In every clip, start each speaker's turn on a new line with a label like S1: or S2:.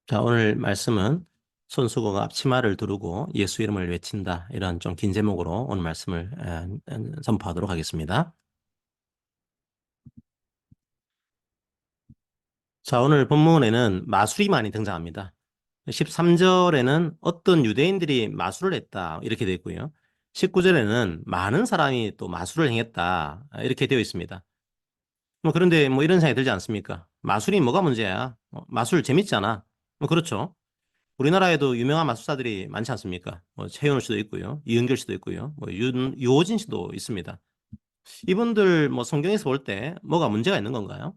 S1: 자, 오늘 말씀은 손수고가 앞치마를 두르고 예수 이름을 외친다. 이런 좀 긴 제목으로 오늘 말씀을 선포하도록 하겠습니다. 자, 오늘 본문에는 마술이 많이 등장합니다. 13절에는 어떤 유대인들이 마술을 했다. 이렇게 되어 있고요. 19절에는 많은 사람이 또 마술을 행했다. 이렇게 되어 있습니다. 그런데 이런 생각이 들지 않습니까? 마술이 뭐가 문제야? 마술 재밌잖아. 그렇죠. 우리나라에도 유명한 마술사들이 많지 않습니까? 최현우 씨도 있고요. 이은결 씨도 있고요. 유호진 씨도 있습니다. 이분들 성경에서 볼 때 뭐가 문제가 있는 건가요?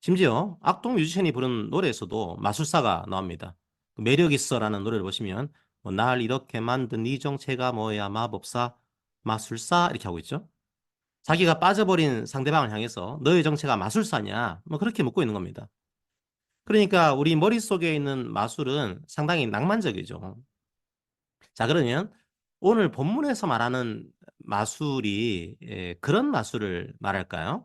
S1: 심지어 악동 뮤지션이 부른 노래에서도 마술사가 나옵니다. 매력 있어라는 노래를 보시면 날 이렇게 만든 네 정체가 뭐야 마법사 마술사 이렇게 하고 있죠. 자기가 빠져버린 상대방을 향해서 너의 정체가 마술사냐 그렇게 묻고 있는 겁니다. 그러니까 우리 머릿속에 있는 마술은 상당히 낭만적이죠. 자, 그러면 오늘 본문에서 말하는 마술이 그런 마술을 말할까요?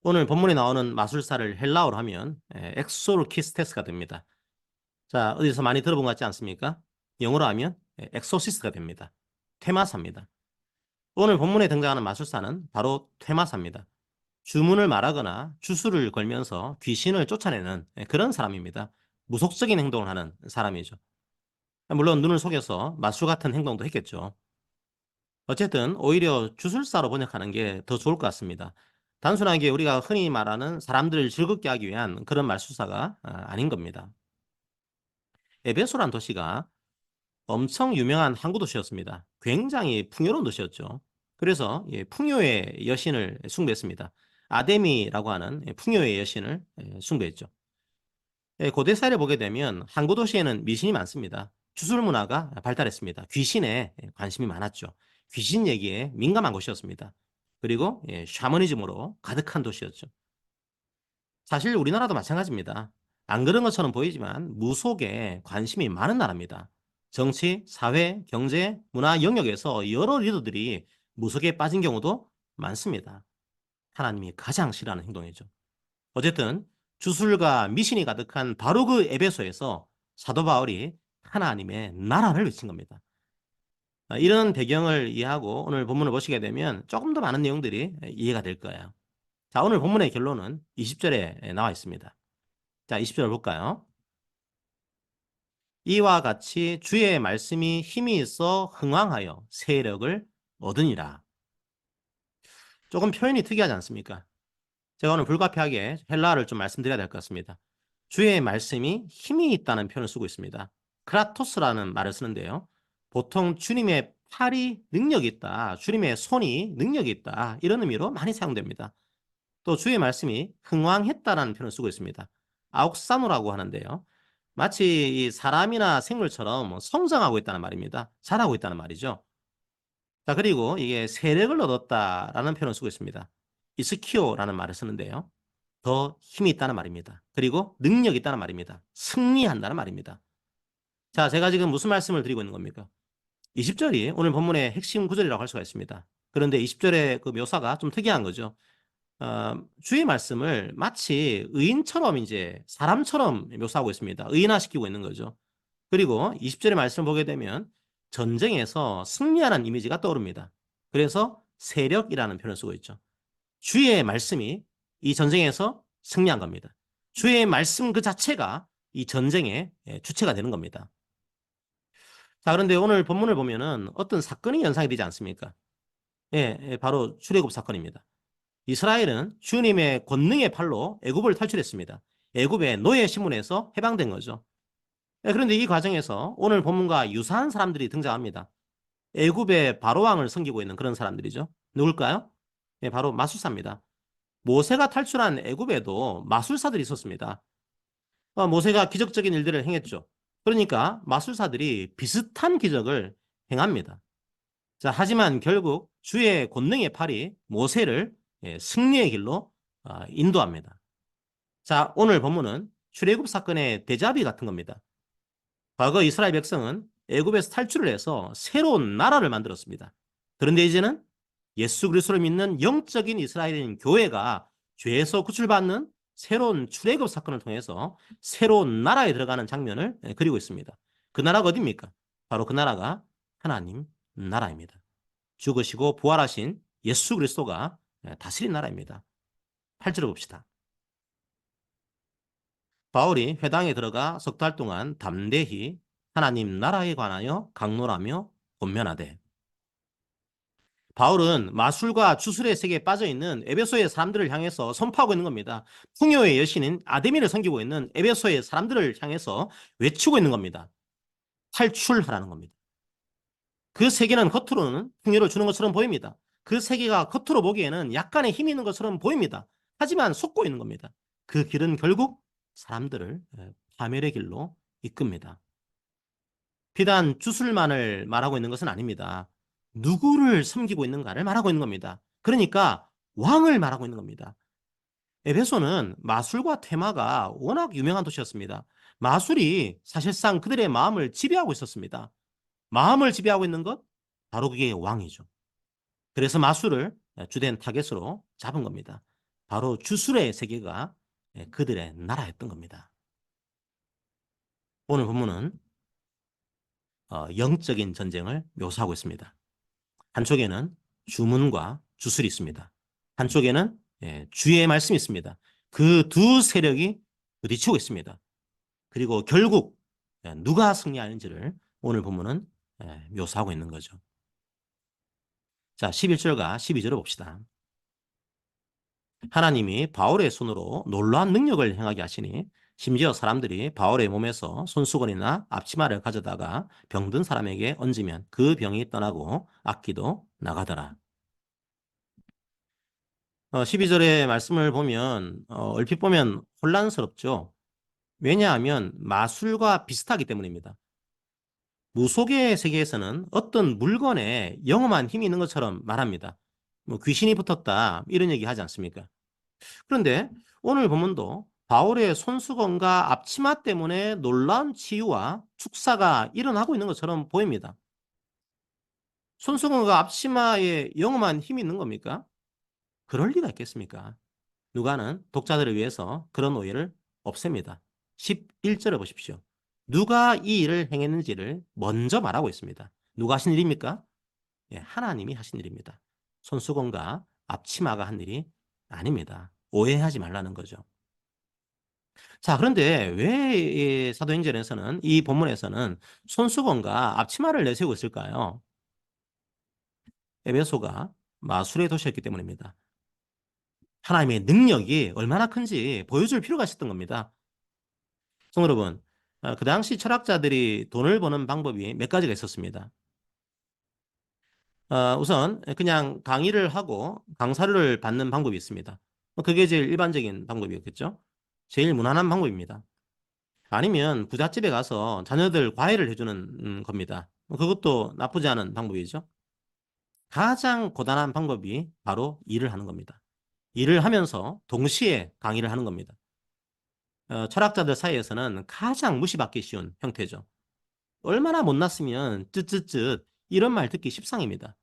S1: 오늘 본문에 나오는 마술사를 헬라어로 하면 엑소르키스테스가 됩니다. 자, 어디서 많이 들어본 것 같지 않습니까? 영어로 하면 엑소시스트가 됩니다. 퇴마사입니다. 오늘 본문에 등장하는 마술사는 바로 퇴마사입니다. 주문을 말하거나 주술을 걸면서 귀신을 쫓아내는 그런 사람입니다. 무속적인 행동을 하는 사람이죠. 물론 눈을 속여서 마술 같은 행동도 했겠죠. 어쨌든 오히려 주술사로 번역하는 게 더 좋을 것 같습니다. 단순하게 우리가 흔히 말하는 사람들을 즐겁게 하기 위한 그런 말술사가 아닌 겁니다. 에베소란 도시가 엄청 유명한 항구 도시였습니다. 굉장히 풍요로운 도시였죠. 그래서 풍요의 여신을 숭배했습니다. 아데미라고 하는 풍요의 여신을 숭배했죠. 고대 사회를 보게 되면 항구 도시에는 미신이 많습니다. 주술 문화가 발달했습니다. 귀신에 관심이 많았죠. 귀신 얘기에 민감한 곳이었습니다. 그리고 샤머니즘으로 가득한 도시였죠. 사실 우리나라도 마찬가지입니다. 안 그런 것처럼 보이지만 무속에 관심이 많은 나라입니다. 정치, 사회, 경제, 문화 영역에서 여러 리더들이 무속에 빠진 경우도 많습니다. 하나님이 가장 싫어하는 행동이죠. 어쨌든 주술과 미신이 가득한 바로 그 에베소에서 사도 바울이 하나님의 나라를 외친 겁니다. 이런 배경을 이해하고 오늘 본문을 보시게 되면 조금 더 많은 내용들이 이해가 될 거예요. 자, 오늘 본문의 결론은 20절에 나와 있습니다. 자, 20절 볼까요? 이와 같이 주의 말씀이 힘이 있어 흥왕하여 세력을 얻으니라. 조금 표현이 특이하지 않습니까? 제가 오늘 불가피하게 헬라어를 좀 말씀드려야 될 것 같습니다. 주의 말씀이 힘이 있다는 표현을 쓰고 있습니다. 크라토스라는 말을 쓰는데요. 보통 주님의 팔이 능력이 있다, 주님의 손이 능력이 있다 이런 의미로 많이 사용됩니다. 또 주의 말씀이 흥왕했다라는 표현을 쓰고 있습니다. 아옥사노라고 하는데요. 마치 이 사람이나 생물처럼 성장하고 있다는 말입니다. 자라고 있다는 말이죠. 자, 그리고 이게 세력을 얻었다라는 표현을 쓰고 있습니다. 이스키오라는 말을 쓰는데요. 더 힘이 있다는 말입니다. 그리고 능력이 있다는 말입니다. 승리한다는 말입니다. 자, 제가 지금 무슨 말씀을 드리고 있는 겁니까? 20절이 오늘 본문의 핵심 구절이라고 할 수가 있습니다. 그런데 20절의 그 묘사가 좀 특이한 거죠. 주의 말씀을 마치 의인처럼 이제 사람처럼 묘사하고 있습니다. 의인화시키고 있는 거죠. 그리고 20절의 말씀을 보게 되면 전쟁에서 승리하는 이미지가 떠오릅니다. 그래서 세력이라는 표현을 쓰고 있죠. 주의 말씀이 이 전쟁에서 승리한 겁니다. 주의 말씀 그 자체가 이 전쟁의 주체가 되는 겁니다. 자, 그런데 오늘 본문을 보면은 어떤 사건이 연상이 되지 않습니까? 바로 출애굽 사건입니다. 이스라엘은 주님의 권능의 팔로 애굽을 탈출했습니다. 애굽의 노예 신분에서 해방된 거죠. 그런데 이 과정에서 오늘 본문과 유사한 사람들이 등장합니다. 애굽의 바로왕을 섬기고 있는 그런 사람들이죠. 누굴까요? 바로 마술사입니다. 모세가 탈출한 애굽에도 마술사들이 있었습니다. 모세가 기적적인 일들을 행했죠. 그러니까 마술사들이 비슷한 기적을 행합니다. 자, 하지만 결국 주의 권능의 팔이 모세를 승리의 길로 인도합니다. 자, 오늘 본문은 출애굽 사건의 대자비 같은 겁니다. 과거 이스라엘 백성은 애굽에서 탈출을 해서 새로운 나라를 만들었습니다. 그런데 이제는 예수 그리스도를 믿는 영적인 이스라엘인 교회가 죄에서 구출받는 새로운 출애굽 사건을 통해서 새로운 나라에 들어가는 장면을 그리고 있습니다. 그 나라가 어디입니까? 바로 그 나라가 하나님 나라입니다. 죽으시고 부활하신 예수 그리스도가 다스린 나라입니다. 8절을 봅시다. 바울이 회당에 들어가 석 달 동안 담대히 하나님 나라에 관하여 강론하며 권면하되, 바울은 마술과 주술의 세계에 빠져 있는 에베소의 사람들을 향해서 선포하고 있는 겁니다. 풍요의 여신인 아데미를 섬기고 있는 에베소의 사람들을 향해서 외치고 있는 겁니다. 탈출하라는 겁니다. 그 세계는 겉으로는 풍요를 주는 것처럼 보입니다. 그 세계가 겉으로 보기에는 약간의 힘이 있는 것처럼 보입니다. 하지만 속고 있는 겁니다. 그 길은 결국 사람들을 파멸의 길로 이끕니다. 비단 주술만을 말하고 있는 것은 아닙니다. 누구를 섬기고 있는가를 말하고 있는 겁니다. 그러니까 왕을 말하고 있는 겁니다. 에베소는 마술과 테마가 워낙 유명한 도시였습니다. 마술이 사실상 그들의 마음을 지배하고 있었습니다. 마음을 지배하고 있는 것? 바로 그게 왕이죠. 그래서 마술을 주된 타겟으로 잡은 겁니다. 바로 주술의 세계가 그들의 나라였던 겁니다. 오늘 본문은 영적인 전쟁을 묘사하고 있습니다. 한쪽에는 주문과 주술이 있습니다. 한쪽에는 주의 말씀이 있습니다. 그 두 세력이 부딪히고 있습니다. 그리고 결국 누가 승리하는지를 오늘 본문은 묘사하고 있는 거죠. 자, 11절과 12절을 봅시다. 하나님이 바울의 손으로 놀라운 능력을 행하게 하시니 심지어 사람들이 바울의 몸에서 손수건이나 앞치마를 가져다가 병든 사람에게 얹으면 그 병이 떠나고 악기도 나가더라. 12절의 말씀을 보면 얼핏 보면 혼란스럽죠. 왜냐하면 마술과 비슷하기 때문입니다. 무속의 세계에서는 어떤 물건에 영험한 힘이 있는 것처럼 말합니다. 뭐 귀신이 붙었다 이런 얘기 하지 않습니까? 그런데 오늘 본문도 바울의 손수건과 앞치마 때문에 놀라운 치유와 축사가 일어나고 있는 것처럼 보입니다. 손수건과 앞치마에 영험한 힘이 있는 겁니까? 그럴 리가 있겠습니까? 누가는 독자들을 위해서 그런 오해를 없앱니다. 11절을 보십시오. 누가 이 일을 행했는지를 먼저 말하고 있습니다. 누가 하신 일입니까? 예, 하나님이 하신 일입니다. 손수건과 앞치마가 한 일이 아닙니다. 오해하지 말라는 거죠. 자, 그런데 왜 사도행전에서는 이 본문에서는 손수건과 앞치마를 내세우고 있을까요? 에베소가 마술의 도시였기 때문입니다. 하나님의 능력이 얼마나 큰지 보여줄 필요가 있었던 겁니다. 성도 여러분, 그 당시 철학자들이 돈을 버는 방법이 몇 가지가 있었습니다. 우선 그냥 강의를 하고 강사료를 받는 방법이 있습니다. 그게 제일 일반적인 방법이었겠죠. 제일 무난한 방법입니다. 아니면 부잣집에 가서 자녀들 과외를 해주는 겁니다. 그것도 나쁘지 않은 방법이죠. 가장 고단한 방법이 바로 일을 하는 겁니다. 일을 하면서 동시에 강의를 하는 겁니다. 철학자들 사이에서는 가장 무시받기 쉬운 형태죠. 얼마나 못났으면 쯧쯧쯧 이런 말 듣기 십상입니다.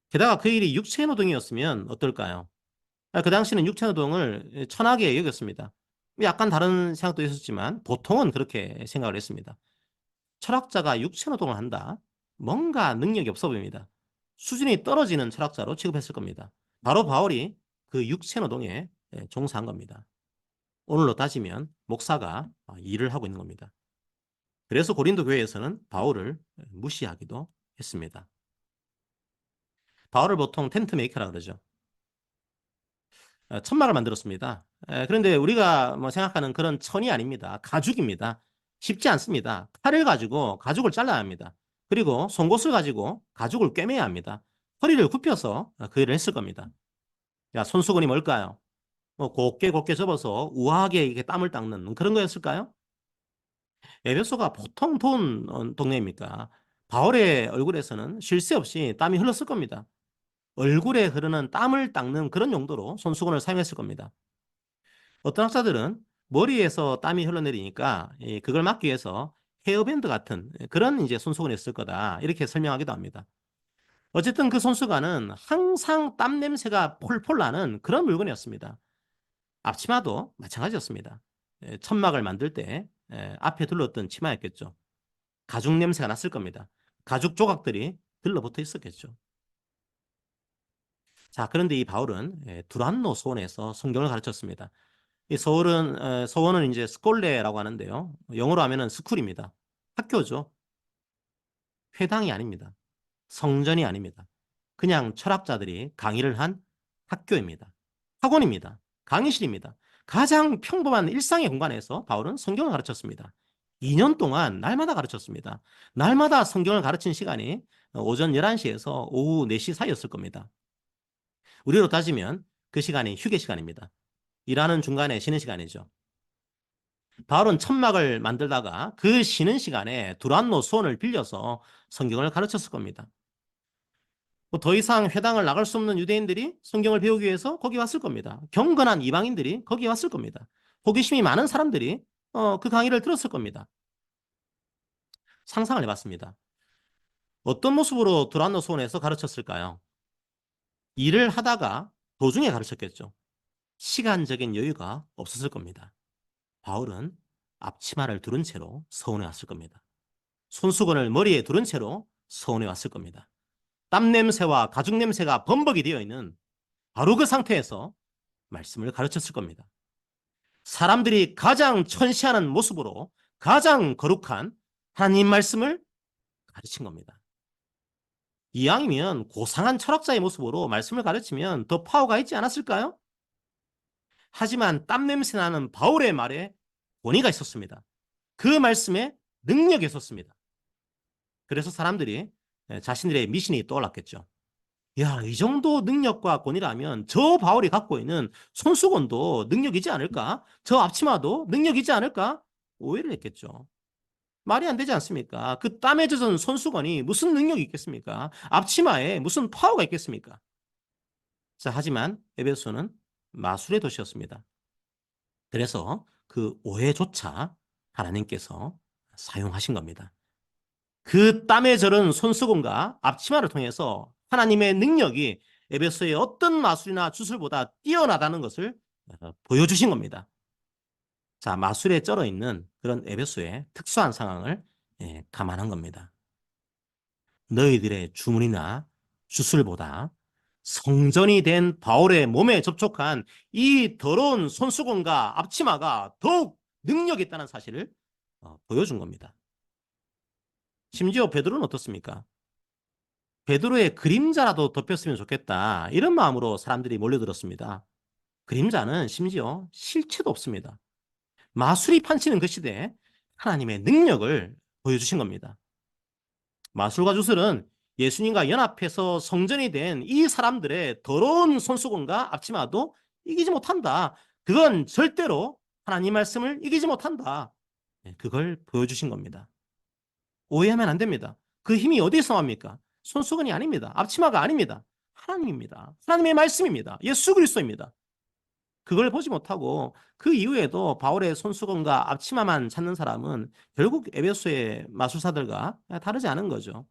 S1: 게다가 그 일이 육체노동이었으면 어떨까요? 그 당시는 육체노동을 천하게 여겼습니다. 약간 다른 생각도 있었지만 보통은 그렇게 생각을 했습니다. 철학자가 육체노동을 한다? 뭔가 능력이 없어 보입니다. 수준이 떨어지는 철학자로 취급했을 겁니다. 바로 바울이 그 육체노동에 종사한 겁니다. 오늘로 따지면 목사가 일을 하고 있는 겁니다. 그래서 고린도 교회에서는 바울을 무시하기도 했습니다. 바울을 보통 텐트 메이커라 그러죠. 천막을 만들었습니다. 그런데 우리가 뭐 생각하는 그런 천이 아닙니다. 가죽입니다. 쉽지 않습니다. 칼을 가지고 가죽을 잘라야 합니다. 그리고 송곳을 가지고 가죽을 꿰매야 합니다. 허리를 굽혀서 그 일을 했을 겁니다. 야, 손수건이 뭘까요? 뭐 곱게 곱게 접어서 우아하게 이렇게 땀을 닦는 그런 거였을까요? 에베소가 보통 동네입니까? 바울의 얼굴에서는 쉴 새 없이 땀이 흘렀을 겁니다. 얼굴에 흐르는 땀을 닦는 그런 용도로 손수건을 사용했을 겁니다. 어떤 학자들은 머리에서 땀이 흘러내리니까 그걸 막기 위해서 헤어밴드 같은 그런 이제 손수건이었을 거다 이렇게 설명하기도 합니다. 어쨌든 그 손수건은 항상 땀 냄새가 폴폴 나는 그런 물건이었습니다. 앞치마도 마찬가지였습니다. 천막을 만들 때 앞에 둘렀던 치마였겠죠. 가죽 냄새가 났을 겁니다. 가죽 조각들이 들러붙어 있었겠죠. 자, 그런데 이 바울은 두란노 소원에서 성경을 가르쳤습니다. 이 소원은 이제 스콜레라고 하는데요. 영어로 하면은 스쿨입니다. 학교죠. 회당이 아닙니다. 성전이 아닙니다. 그냥 철학자들이 강의를 한 학교입니다. 학원입니다. 강의실입니다. 가장 평범한 일상의 공간에서 바울은 성경을 가르쳤습니다. 2년 동안 날마다 가르쳤습니다. 날마다 성경을 가르친 시간이 오전 11시에서 오후 4시 사이였을 겁니다. 우리로 따지면 그 시간이 휴게 시간입니다. 일하는 중간에 쉬는 시간이죠. 바울은 천막을 만들다가 그 쉬는 시간에 두란노 수원을 빌려서 성경을 가르쳤을 겁니다. 더 이상 회당을 나갈 수 없는 유대인들이 성경을 배우기 위해서 거기 왔을 겁니다. 경건한 이방인들이 거기 왔을 겁니다. 호기심이 많은 사람들이 그 강의를 들었을 겁니다. 상상을 해봤습니다. 어떤 모습으로 두란노 수원에서 가르쳤을까요? 일을 하다가 도중에 가르쳤겠죠. 시간적인 여유가 없었을 겁니다. 바울은 앞치마를 두른 채로 서원에 왔을 겁니다. 손수건을 머리에 두른 채로 서원에 왔을 겁니다. 땀 냄새와 가죽 냄새가 범벅이 되어 있는 바로 그 상태에서 말씀을 가르쳤을 겁니다. 사람들이 가장 천시하는 모습으로 가장 거룩한 하나님 말씀을 가르친 겁니다. 이왕이면 고상한 철학자의 모습으로 말씀을 가르치면 더 파워가 있지 않았을까요? 하지만 땀 냄새 나는 바울의 말에 권위가 있었습니다. 그 말씀에 능력이 있었습니다. 그래서 사람들이 자신들의 미신이 떠올랐겠죠. 야, 이 정도 능력과 권위라면 저 바울이 갖고 있는 손수건도 능력이지 않을까? 저 앞치마도 능력이지 않을까? 오해를 했겠죠. 말이 안 되지 않습니까? 그 땀에 젖은 손수건이 무슨 능력이 있겠습니까? 앞치마에 무슨 파워가 있겠습니까? 자, 하지만 에베소는 마술의 도시였습니다. 그래서 그 오해조차 하나님께서 사용하신 겁니다. 그 땀에 절은 손수건과 앞치마를 통해서 하나님의 능력이 에베소의 어떤 마술이나 주술보다 뛰어나다는 것을 보여주신 겁니다. 자, 마술에 쩔어 있는 그런 에베소의 특수한 상황을 감안한 겁니다. 너희들의 주문이나 주술보다 성전이 된 바울의 몸에 접촉한 이 더러운 손수건과 앞치마가 더욱 능력이 있다는 사실을 보여준 겁니다. 심지어 베드로는 어떻습니까? 베드로의 그림자라도 덮였으면 좋겠다. 이런 마음으로 사람들이 몰려들었습니다. 그림자는 심지어 실체도 없습니다. 마술이 판치는 그 시대에 하나님의 능력을 보여주신 겁니다. 마술과 주술은 예수님과 연합해서 성전이 된 이 사람들의 더러운 손수건과 앞치마도 이기지 못한다. 그건 절대로 하나님 말씀을 이기지 못한다. 그걸 보여주신 겁니다. 오해하면 안 됩니다. 그 힘이 어디서 납니까? 손수건이 아닙니다. 앞치마가 아닙니다. 하나님입니다. 하나님의 말씀입니다. 예수 그리스도입니다. 그걸 보지 못하고 그 이후에도 바울의 손수건과 앞치마만 찾는 사람은 결국 에베소의 마술사들과 다르지 않은 거죠.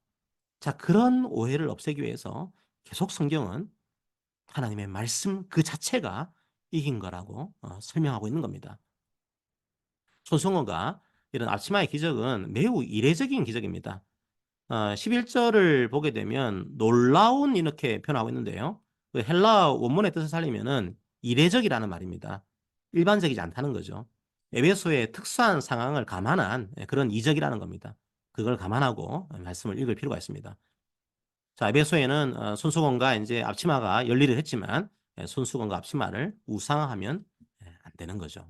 S1: 자, 그런 오해를 없애기 위해서 계속 성경은 하나님의 말씀 그 자체가 이긴 거라고 설명하고 있는 겁니다. 손수건과 이런 앞치마의 기적은 매우 이례적인 기적입니다. 11절을 보게 되면 놀라운 이렇게 표현하고 있는데요. 그 헬라 원문의 뜻을 살리면은 이례적이라는 말입니다. 일반적이지 않다는 거죠. 에베소의 특수한 상황을 감안한 그런 이적이라는 겁니다. 그걸 감안하고 말씀을 읽을 필요가 있습니다. 자, 에베소에는 손수건과 이제 앞치마가 열일을 했지만 손수건과 앞치마를 우상화하면 안 되는 거죠.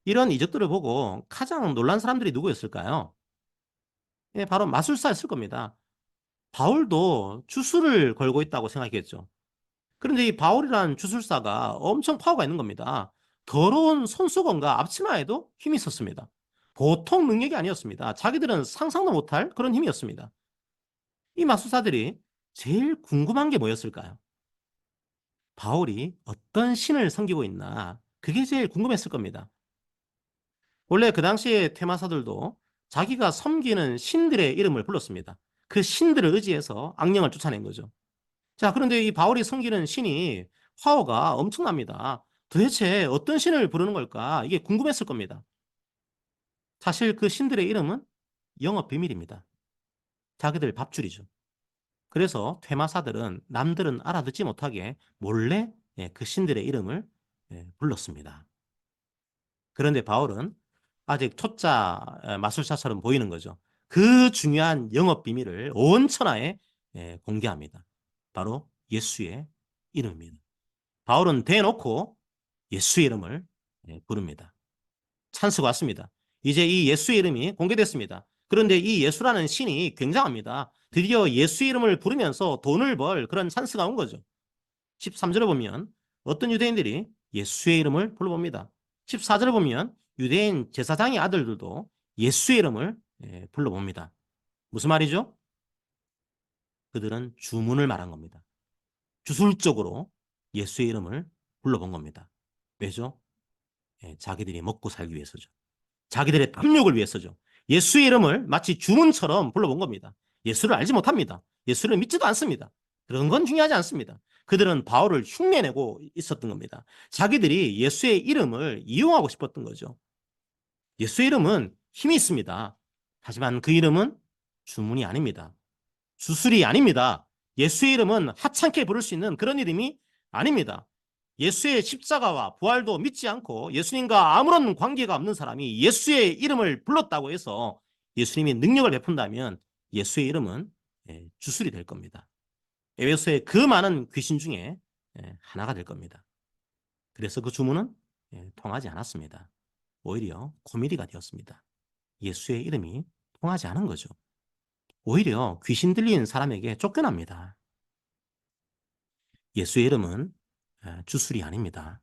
S1: 이런 이적들을 보고 가장 놀란 사람들이 누구였을까요? 바로 마술사였을 겁니다. 바울도 주술을 걸고 있다고 생각했겠죠. 그런데 이 바울이라는 주술사가 엄청 파워가 있는 겁니다. 더러운 손수건과 앞치마에도 힘이 있었습니다. 보통 능력이 아니었습니다. 자기들은 상상도 못할 그런 힘이었습니다. 이 마술사들이 제일 궁금한 게 뭐였을까요? 바울이 어떤 신을 섬기고 있나, 그게 제일 궁금했을 겁니다. 원래 그 당시에 테마사들도 자기가 섬기는 신들의 이름을 불렀습니다. 그 신들을 의지해서 악령을 쫓아낸 거죠. 자, 그런데 이 바울이 섬기는 신이 파워가 엄청납니다. 도대체 어떤 신을 부르는 걸까? 이게 궁금했을 겁니다. 사실 그 신들의 이름은 영업 비밀입니다. 자기들 밥줄이죠. 그래서 퇴마사들은 남들은 알아듣지 못하게 몰래 그 신들의 이름을 불렀습니다. 그런데 바울은 아직 초짜 마술사처럼 보이는 거죠. 그 중요한 영업 비밀을 온 천하에 공개합니다. 바로 예수의 이름입니다. 바울은 대놓고 예수의 이름을 부릅니다. 찬스가 왔습니다. 이제 이 예수의 이름이 공개됐습니다. 그런데 이 예수라는 신이 굉장합니다. 드디어 예수의 이름을 부르면서 돈을 벌 그런 찬스가 온 거죠. 13절을 보면 어떤 유대인들이 예수의 이름을 불러봅니다. 14절을 보면 유대인 제사장의 아들들도 예수의 이름을 불러봅니다. 무슨 말이죠? 그들은 주문을 말한 겁니다. 주술적으로 예수의 이름을 불러본 겁니다. 왜죠? 자기들이 먹고 살기 위해서죠. 자기들의 탐욕을 위해서죠. 예수의 이름을 마치 주문처럼 불러본 겁니다. 예수를 알지 못합니다. 예수를 믿지도 않습니다. 그런 건 중요하지 않습니다. 그들은 바울을 흉내내고 있었던 겁니다. 자기들이 예수의 이름을 이용하고 싶었던 거죠. 예수의 이름은 힘이 있습니다. 하지만 그 이름은 주문이 아닙니다. 주술이 아닙니다. 예수의 이름은 하찮게 부를 수 있는 그런 이름이 아닙니다. 예수의 십자가와 부활도 믿지 않고 예수님과 아무런 관계가 없는 사람이 예수의 이름을 불렀다고 해서 예수님이 능력을 베푼다면 예수의 이름은 주술이 될 겁니다. 에베소의 그 많은 귀신 중에 하나가 될 겁니다. 그래서 그 주문은 통하지 않았습니다. 오히려 코미디가 되었습니다. 예수의 이름이 통하지 않은 거죠. 오히려 귀신 들린 사람에게 쫓겨납니다. 예수의 이름은 주술이 아닙니다.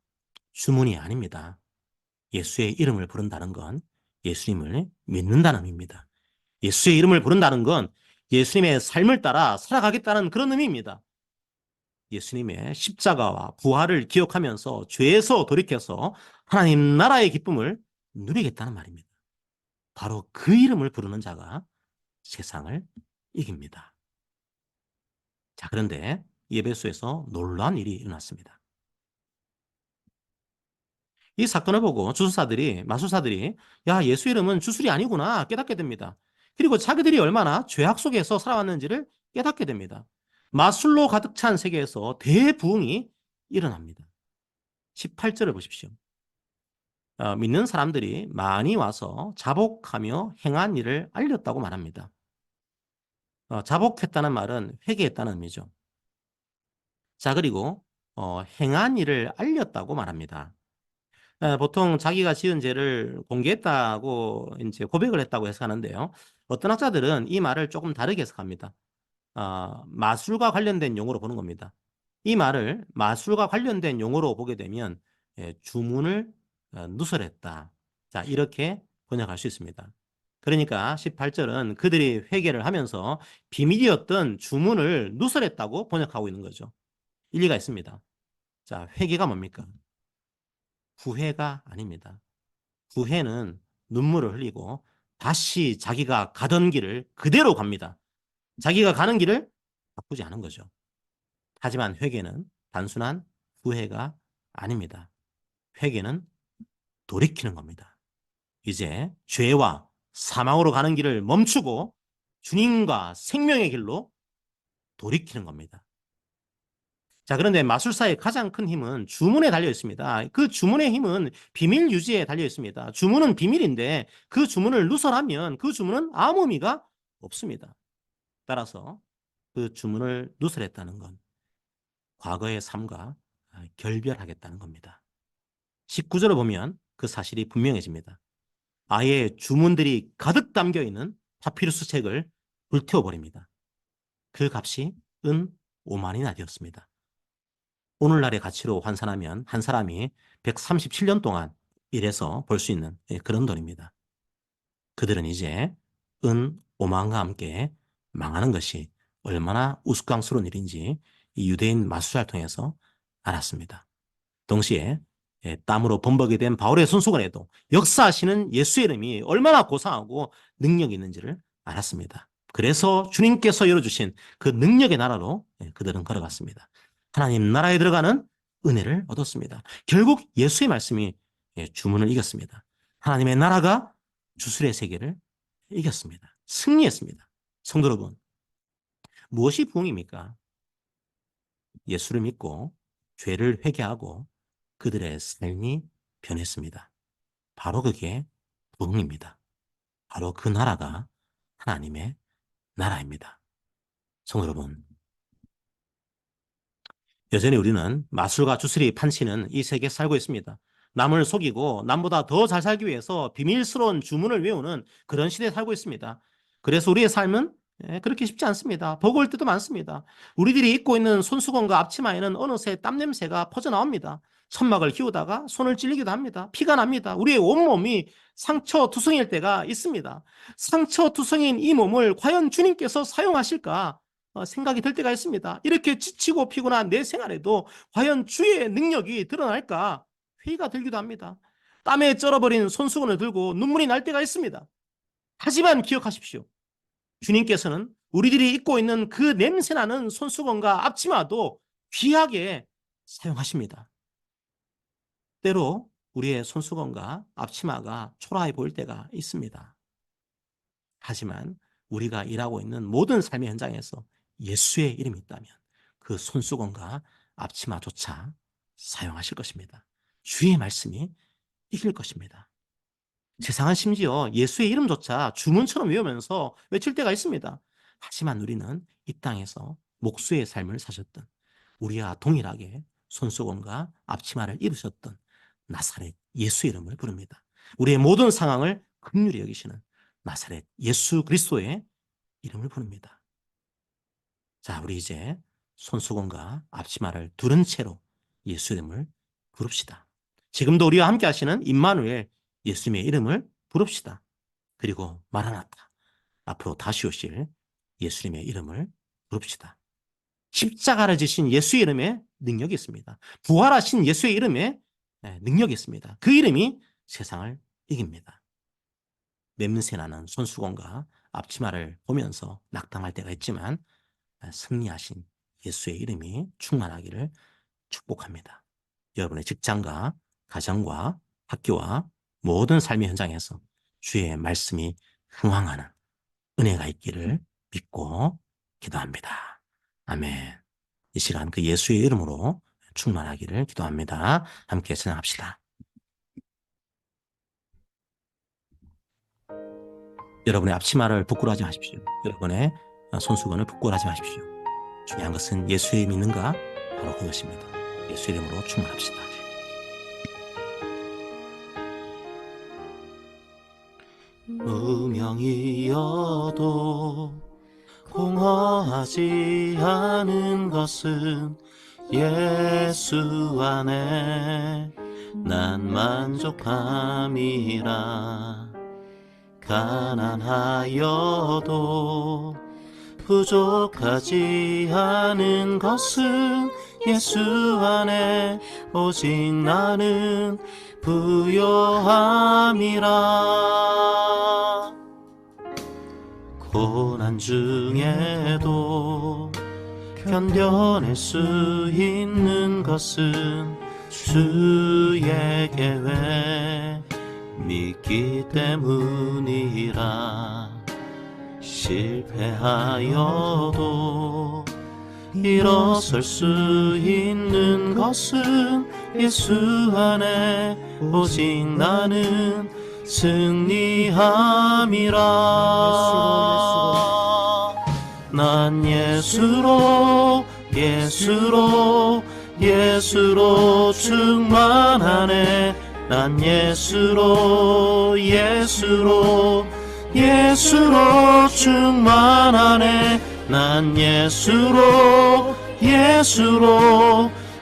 S1: 주문이 아닙니다. 예수의 이름을 부른다는 건 예수님을 믿는다는 의미입니다. 예수의 이름을 부른다는 건 예수님의 삶을 따라 살아가겠다는 그런 의미입니다. 예수님의 십자가와 부활을 기억하면서 죄에서 돌이켜서 하나님 나라의 기쁨을 누리겠다는 말입니다. 바로 그 이름을 부르는 자가 세상을 이깁니다. 자, 그런데 예배소에서 놀라운 일이 일어났습니다. 이 사건을 보고 주술사들이, 마술사들이 야, 예수 이름은 주술이 아니구나 깨닫게 됩니다. 그리고 자기들이 얼마나 죄악 속에서 살아왔는지를 깨닫게 됩니다. 마술로 가득 찬 세계에서 대부흥이 일어납니다. 18절을 보십시오. 믿는 사람들이 많이 와서 자복하며 행한 일을 알렸다고 말합니다. 자복했다는 말은 회개했다는 의미죠. 자, 그리고 행한 일을 알렸다고 말합니다. 보통 자기가 지은 죄를 공개했다고 이제 고백을 했다고 해석하는데요. 어떤 학자들은 이 말을 조금 다르게 해석합니다. 마술과 관련된 용어로 보는 겁니다. 이 말을 마술과 관련된 용어로 보게 되면 주문을 누설했다. 자, 이렇게 번역할 수 있습니다. 그러니까 18절은 그들이 회개를 하면서 비밀이었던 주문을 누설했다고 번역하고 있는 거죠. 일리가 있습니다. 자, 회개가 뭡니까? 후회가 아닙니다. 후회는 눈물을 흘리고 다시 자기가 가던 길을 그대로 갑니다. 자기가 가는 길을 바꾸지 않은 거죠. 하지만 회개는 단순한 후회가 아닙니다. 회개는 돌이키는 겁니다. 이제 죄와 사망으로 가는 길을 멈추고 주님과 생명의 길로 돌이키는 겁니다. 자, 그런데 마술사의 가장 큰 힘은 주문에 달려 있습니다. 그 주문의 힘은 비밀 유지에 달려 있습니다. 주문은 비밀인데 그 주문을 누설하면 그 주문은 아무 의미가 없습니다. 따라서 그 주문을 누설했다는 건 과거의 삶과 결별하겠다는 겁니다. 19절을 보면 그 사실이 분명해집니다. 아예 주문들이 가득 담겨 있는 파피루스 책을 불태워버립니다. 그 값이 은 5만이나 되었습니다. 오늘날의 가치로 환산하면 한 사람이 137년 동안 일해서 벌 수 있는 그런 돈입니다. 그들은 이제 은 5만과 함께 망하는 것이 얼마나 우스꽝스러운 일인지 이 유대인 마술사를 통해서 알았습니다. 동시에 땀으로 범벅이 된 바울의 손수건에도 역사하시는 예수의 이름이 얼마나 고상하고 능력이 있는지를 알았습니다. 그래서 주님께서 열어주신 그 능력의 나라로 그들은 걸어갔습니다. 하나님 나라에 들어가는 은혜를 얻었습니다. 결국 예수의 말씀이 주문을 이겼습니다. 하나님의 나라가 주술의 세계를 이겼습니다. 승리했습니다. 성도 여러분, 무엇이 부흥입니까? 예수를 믿고 죄를 회개하고 그들의 삶이 변했습니다. 바로 그게 부흥입니다. 바로 그 나라가 하나님의 나라입니다. 성도 여러분, 여전히 우리는 마술과 주술이 판치는 이 세계에 살고 있습니다. 남을 속이고 남보다 더 잘 살기 위해서 비밀스러운 주문을 외우는 그런 시대에 살고 있습니다. 그래서 우리의 삶은 그렇게 쉽지 않습니다. 버거울 때도 많습니다. 우리들이 입고 있는 손수건과 앞치마에는 어느새 땀냄새가 퍼져나옵니다. 천막을 키우다가 손을 찔리기도 합니다. 피가 납니다. 우리의 온몸이 상처투성일 때가 있습니다. 상처투성인 이 몸을 과연 주님께서 사용하실까 생각이 들 때가 있습니다. 이렇게 지치고 피곤한 내 생활에도 과연 주의 능력이 드러날까 회의가 들기도 합니다. 땀에 쩔어버린 손수건을 들고 눈물이 날 때가 있습니다. 하지만 기억하십시오. 주님께서는 우리들이 입고 있는 그 냄새나는 손수건과 앞치마도 귀하게 사용하십니다. 때로 우리의 손수건과 앞치마가 초라해 보일 때가 있습니다. 하지만 우리가 일하고 있는 모든 삶의 현장에서 예수의 이름이 있다면 그 손수건과 앞치마조차 사용하실 것입니다. 주의 말씀이 이길 것입니다. 세상은 심지어 예수의 이름조차 주문처럼 외우면서 외칠 때가 있습니다. 하지만 우리는 이 땅에서 목수의 삶을 사셨던, 우리와 동일하게 손수건과 앞치마를 입으셨던 나사렛 예수 이름을 부릅니다. 우리의 모든 상황을 긍휼히 여기시는 나사렛 예수 그리스도의 이름을 부릅니다. 자, 우리 이제 손수건과 앞치마를 두른 채로 예수 이름을 부릅시다. 지금도 우리와 함께 하시는 임마누엘 예수님의 이름을 부릅시다. 그리고 마라나타, 앞으로 다시 오실 예수님의 이름을 부릅시다. 십자가를 지신 예수의 이름에 능력이 있습니다. 부활하신 예수의 이름에 능력이 있습니다. 그 이름이 세상을 이깁니다. 냄새나는 손수건과 앞치마를 보면서 낙담할 때가 있지만 승리하신 예수의 이름이 충만하기를 축복합니다. 여러분의 직장과 가정과 학교와 모든 삶의 현장에서 주의 말씀이 흥황하는 은혜가 있기를 믿고 기도합니다. 아멘. 이 시간 그 예수의 이름으로 충만하기를 기도합니다. 함께 찬양합시다. 여러분의 앞치마를 부끄러워하지 마십시오. 여러분의 손수건을 부끄러워하지 마십시오. 중요한 것은 예수의 이름이 있는가? 바로 그것입니다. 예수의 이름으로 충만합시다. 무명이어도 공허하지 않은 것은 예수 안에 난 만족함이라. 가난하여도 부족하지 않은 것은 예수 안에 오직 나는 부요함이라. 고난 중에도 견뎌낼 수 있는 것은 주의 계획 믿기 때문이라. 실패하여도 일어설 수 있는 것은 예수 안에 오직 나는 승리함이라. 난 예수로 충만하네. 난 예수로 충만하네. 난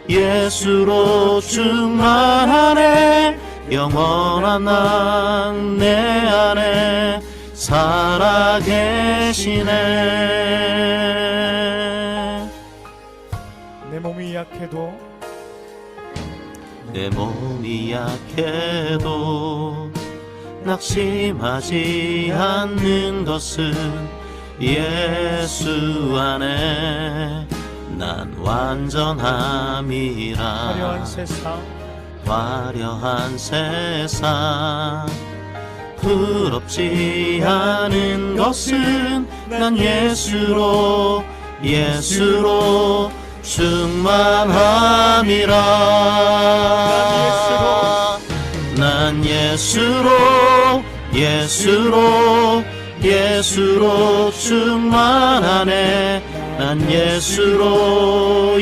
S1: 예수로 충만하네. 영원한 난 내 안에 살아계시네.
S2: 내 몸이 약해도
S1: 낙심하지 않는 것은 예수 안에
S2: 난 완전함이라. 화려한 세상 부럽지 않은 것은 난 예수로 충만함이라. 난 예수로 충만하네. 난 예수로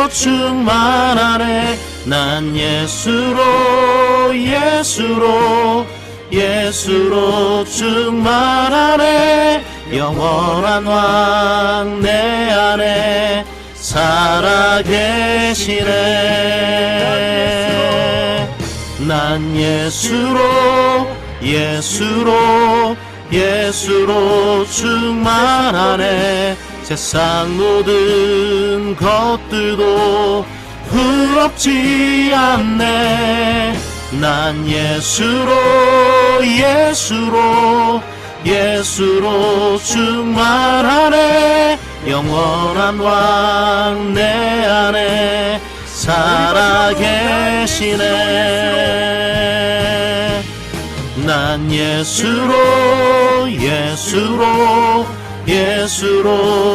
S2: 충만하네. 난 예수로 충만하네. 영원한 왕 내 안에 살아계시네. 난 예수로 충만하네. 세상 모든 것들도 부럽지 않네. 난 예수로 충만하네. 영원한 왕 내 안에 살아계시네. 난 예수로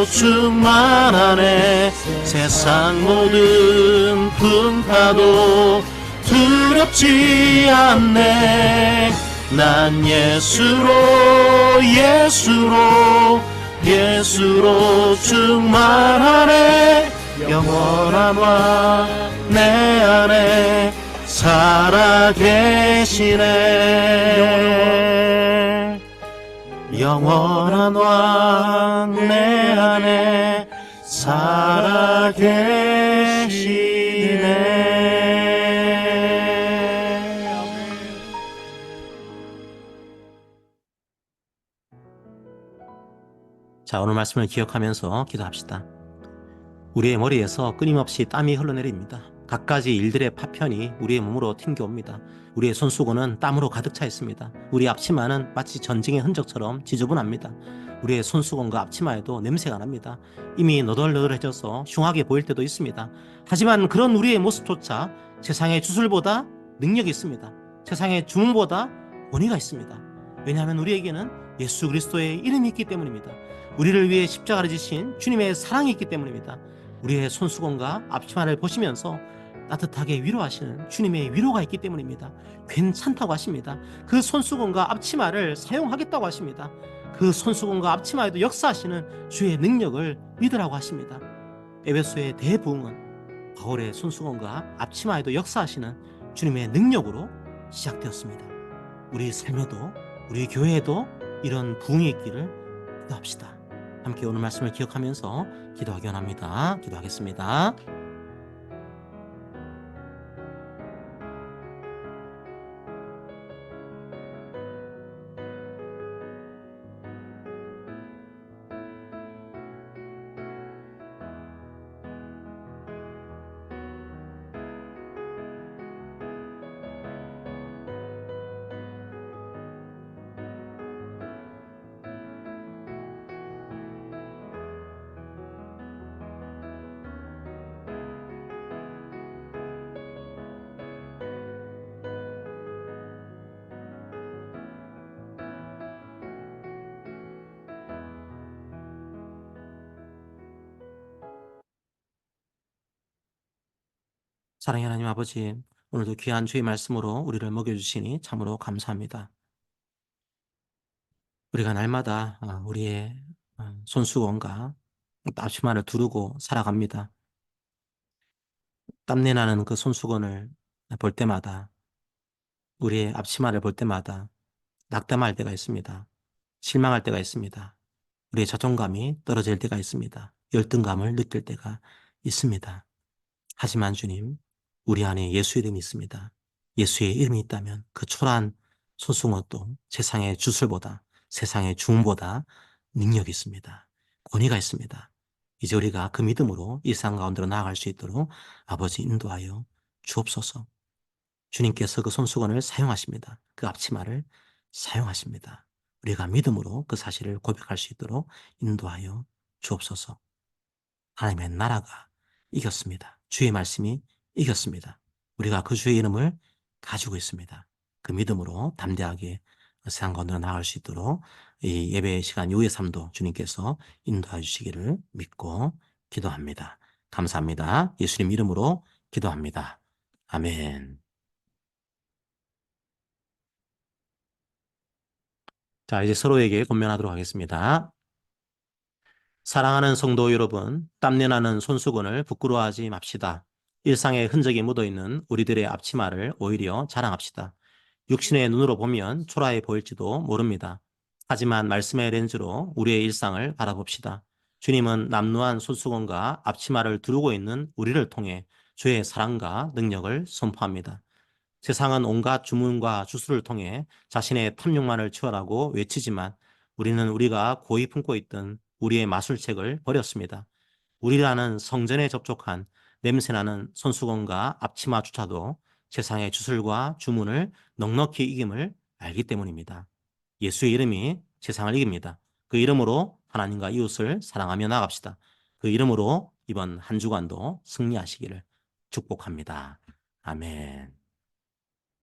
S2: 충만하네. 세상 모든 풍파도 두렵지 않네. 난 예수로 충만하네. 영원한 왕 내 안에 살아계시네. 영원한 왕 내 안에 살아계시네.
S1: 자, 오늘 말씀을 기억하면서 기도합시다. 우리의 머리에서 끊임없이 땀이 흘러내립니다. 갖가지 일들의 파편이 우리의 몸으로 튕겨옵니다. 우리의 손수건은 땀으로 가득 차 있습니다. 우리의 앞치마는 마치 전쟁의 흔적처럼 지저분합니다. 우리의 손수건과 앞치마에도 냄새가 납니다. 이미 너덜너덜해져서 흉하게 보일 때도 있습니다. 하지만 그런 우리의 모습조차 세상의 주술보다 능력이 있습니다. 세상의 주문보다 권위가 있습니다. 왜냐하면 우리에게는 예수 그리스도의 이름이 있기 때문입니다. 우리를 위해 십자가를 지신 주님의 사랑이 있기 때문입니다. 우리의 손수건과 앞치마를 보시면서 따뜻하게 위로하시는 주님의 위로가 있기 때문입니다. 괜찮다고 하십니다. 그 손수건과 앞치마를 사용하겠다고 하십니다. 그 손수건과 앞치마에도 역사하시는 주의 능력을 믿으라고 하십니다. 에베소의 대부흥은 바울의 손수건과 앞치마에도 역사하시는 주님의 능력으로 시작되었습니다. 우리 삶에도 우리 교회에도 이런 부흥이 있기를 기도합시다. 함께 오늘 말씀을 기억하면서 기도하기 원합니다. 기도하겠습니다. 사랑의 하나님 아버지, 오늘도 귀한 주의 말씀으로 우리를 먹여주시니 참으로 감사합니다. 우리가 날마다 우리의 손수건과 앞치마를 두르고 살아갑니다. 땀내 나는 그 손수건을 볼 때마다, 우리의 앞치마를 볼 때마다 낙담할 때가 있습니다. 실망할 때가 있습니다. 우리의 자존감이 떨어질 때가 있습니다. 열등감을 느낄 때가 있습니다. 하지만 주님, 우리 안에 예수의 이름이 있습니다. 예수의 이름이 있다면 그 초라한 손수건도 세상의 주술보다, 세상의 주문보다 능력이 있습니다. 권위가 있습니다. 이제 우리가 그 믿음으로 일상 가운데로 나아갈 수 있도록 아버지 인도하여 주옵소서. 주님께서 그 손수건을 사용하십니다. 그 앞치마를 사용하십니다. 우리가 믿음으로 그 사실을 고백할 수 있도록 인도하여 주옵소서. 하나님의 나라가 이겼습니다. 주의 말씀이 이겼습니다. 우리가 그 주의 이름을 가지고 있습니다. 그 믿음으로 담대하게 세상 건너 나아갈 수 있도록 이 예배 시간 이후의 삶도 주님께서 인도해 주시기를 믿고 기도합니다. 감사합니다. 예수님 이름으로 기도합니다. 아멘. 자, 이제 서로에게 권면하도록 하겠습니다. 사랑하는 성도 여러분, 땀내나는 손수건을 부끄러워하지 맙시다. 일상에 흔적이 묻어있는 우리들의 앞치마를 오히려 자랑합시다. 육신의 눈으로 보면 초라해 보일지도 모릅니다. 하지만 말씀의 렌즈로 우리의 일상을 바라봅시다. 주님은 남루한 손수건과 앞치마를 두르고 있는 우리를 통해 주의 사랑과 능력을 선포합니다. 세상은 온갖 주문과 주술을 통해 자신의 탐욕만을 채워라고 외치지만 우리는 우리가 고이 품고 있던 우리의 마술책을 버렸습니다. 우리라는 성전에 접촉한 냄새나는 손수건과 앞치마조차도 세상의 주술과 주문을 넉넉히 이김을 알기 때문입니다. 예수의 이름이 세상을 이깁니다. 그 이름으로 하나님과 이웃을 사랑하며 나갑시다. 그 이름으로 이번 한 주간도 승리하시기를 축복합니다. 아멘.